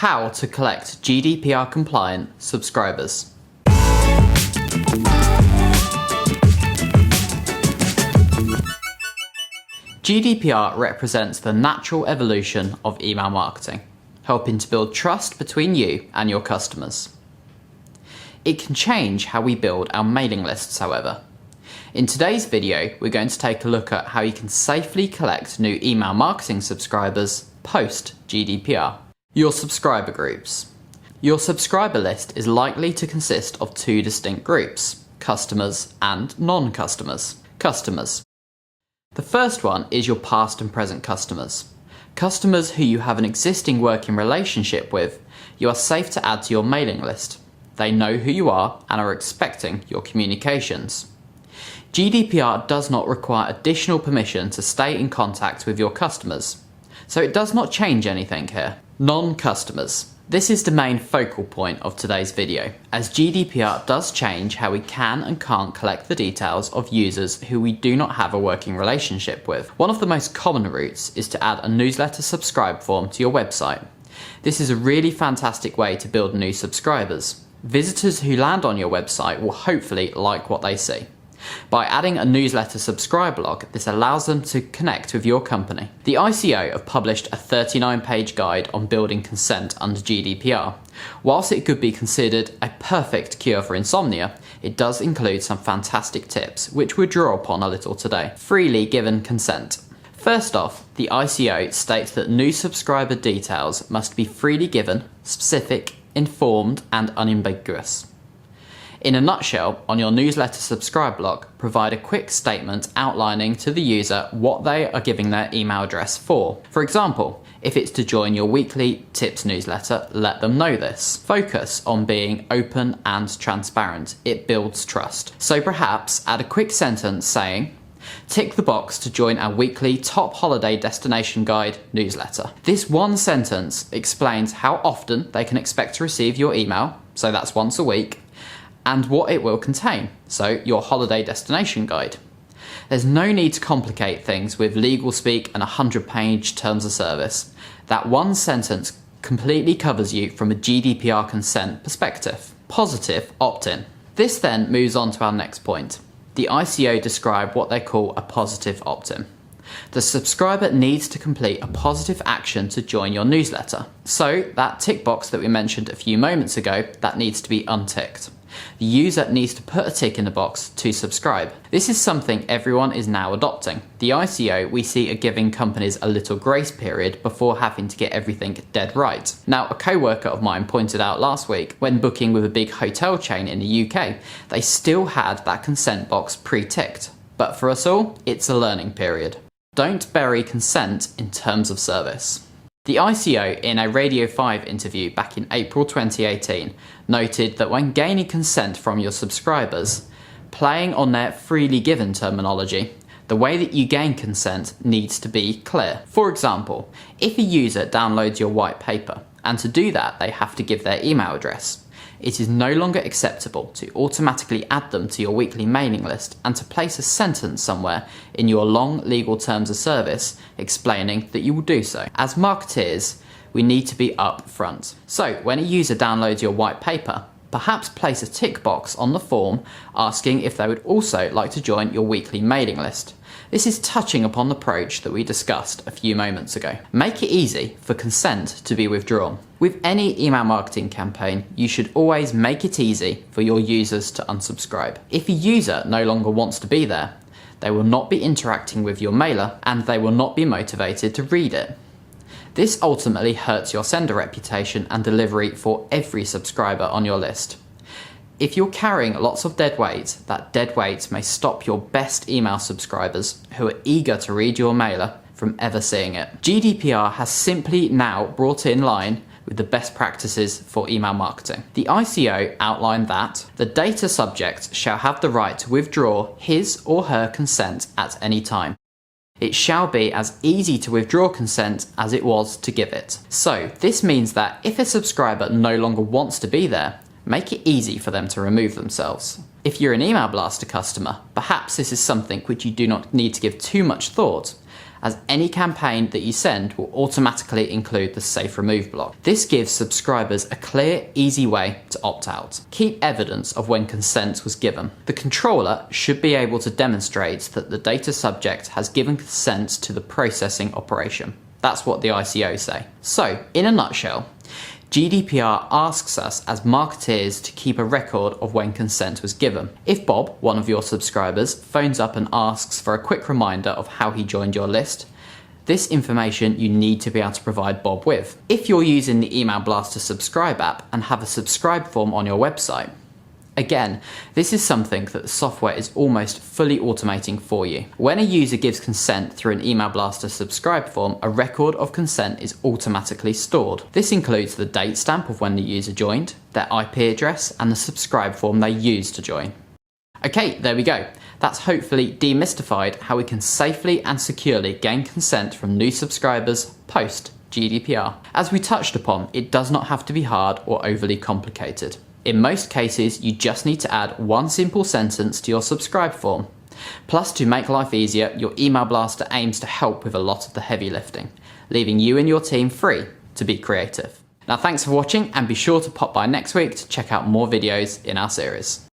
How to collect GDPR compliant subscribers. GDPR represents the natural evolution of email marketing, helping to build trust between you and your customers. It can change how we build our mailing lists, however. In today's video, we're going to take a look at how you can safely collect new email marketing subscribers post GDPR. Your subscriber groups. Your subscriber list is likely to consist of two distinct groups, customers and non-customers. Customers. The first one is your past and present customers. Customers who you have an existing working relationship with, you are safe to add to your mailing list. They know who you are and are expecting your communications. GDPR does not require additional permission to stay in contact with your customers, so it does not change anything here. Non-customers. This is the main focal point of today's video, as GDPR does change how we can and can't collect the details of users who we do not have a working relationship with. One of the most common routes is to add a newsletter subscribe form to your website. This is a really fantastic way to build new subscribers. Visitors who land on your website will hopefully like what they see. By adding a newsletter subscribe log, this allows them to connect with your company. The ICO have published a 39-page guide on building consent under GDPR. Whilst it could be considered a perfect cure for insomnia, it does include some fantastic tips, which we'll draw upon a little today. Freely given consent. First off, the ICO states that new subscriber details must be freely given, specific, informed, and unambiguous. In a nutshell, on your newsletter subscribe log, provide a quick statement outlining to the user what they are giving their email address for. For example, if it's to join your weekly tips newsletter, let them know this. Focus on being open and transparent. It builds trust. So perhaps add a quick sentence saying, tick the box to join our weekly top holiday destination guide newsletter. This one sentence explains how often they can expect to receive your email, so that's once a week, and what it will contain, so your holiday destination guide. There's no need to complicate things with legal speak and 100-page terms of service. That one sentence completely covers you from a GDPR consent perspective. Positive opt-in. This then moves on to our next point. The ICO describe what they call a positive opt-in. The subscriber needs to complete a positive action to join your newsletter. So that tick box that we mentioned a few moments ago, that needs to be unticked. The user needs to put a tick in the box to subscribe. This is something everyone is now adopting. The ICO, we see, are giving companies a little grace period before having to get everything dead right. Now, a co-worker of mine pointed out last week, when booking with a big hotel chain in the UK, they still had that consent box pre-ticked. But for us all, it's a learning period. Don't bury consent in terms of service. The ICO, in a Radio 5 interview back in April 2018, noted that when gaining consent from your subscribers, playing on their freely given terminology, the way that you gain consent needs to be clear. For example, if a user downloads your white paper, and to do that they have to give their email address, it is no longer acceptable to automatically add them to your weekly mailing list and to place a sentence somewhere in your long legal terms of service explaining that you will do so. As marketeers, we need to be upfront. So when a user downloads your white paper, perhaps place a tick box on the form asking if they would also like to join your weekly mailing list. This is touching upon the approach that we discussed a few moments ago. Make it easy for consent to be withdrawn. With any email marketing campaign, you should always make it easy for your users to unsubscribe. If a user no longer wants to be there, they will not be interacting with your mailer and they will not be motivated to read it. This ultimately hurts your sender reputation and delivery for every subscriber on your list. If you're carrying lots of dead weight, that dead weight may stop your best email subscribers who are eager to read your mailer from ever seeing it. GDPR has simply now brought in line with the best practices for email marketing. The ICO outlined that the data subject shall have the right to withdraw his or her consent at any time. It shall be as easy to withdraw consent as it was to give it. So this means that if a subscriber no longer wants to be there, make it easy for them to remove themselves. If you're an email blaster customer, perhaps this is something which you do not need to give too much thought, as any campaign that you send will automatically include the safe remove block. This gives subscribers a clear, easy way to opt out. Keep evidence of when consent was given. The controller should be able to demonstrate that the data subject has given consent to the processing operation. That's what the ICO say. So, in a nutshell, GDPR asks us as marketeers to keep a record of when consent was given. If Bob, one of your subscribers, phones up and asks for a quick reminder of how he joined your list, this information you need to be able to provide Bob with. If you're using the Email Blast to Subscribe app and have a subscribe form on your website, again, this is something that the software is almost fully automating for you. When a user gives consent through an Email Blast to Subscribe form, a record of consent is automatically stored. This includes the date stamp of when the user joined, their IP address, and the subscribe form they used to join. Okay, there we go. That's hopefully demystified how we can safely and securely gain consent from new subscribers post GDPR. As we touched upon, it does not have to be hard or overly complicated. In most cases, you just need to add one simple sentence to your subscribe form. Plus, to make life easier, your Email Blaster aims to help with a lot of the heavy lifting, leaving you and your team free to be creative. Now, thanks for watching, and be sure to pop by next week to check out more videos in our series.